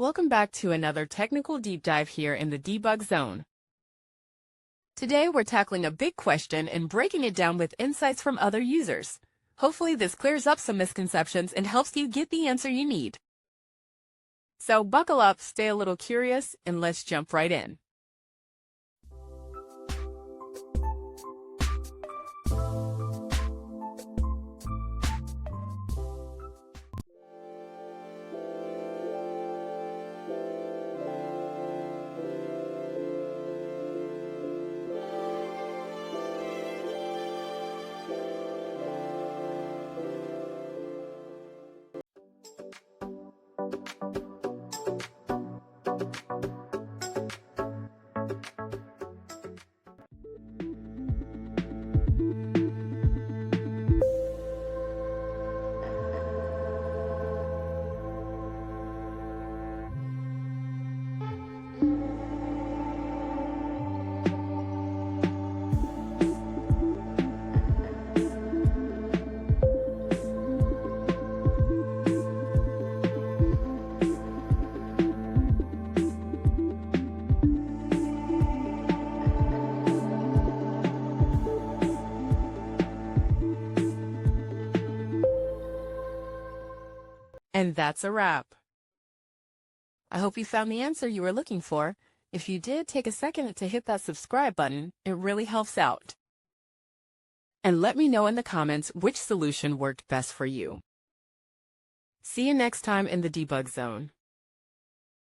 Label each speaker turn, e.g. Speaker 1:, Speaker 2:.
Speaker 1: Welcome back to another technical deep dive here in the debug zone. Today we're tackling a big question and breaking it down with insights from other users. Hopefully this clears up some misconceptions and helps you get the answer you need. So buckle up, stay a little curious, and let's jump right in. And that's a wrap. I hope you found the answer you were looking for. If you did, take a second to hit that subscribe button. It really helps out. And let me know in the comments which solution worked best for you. See you next time in the debug zone.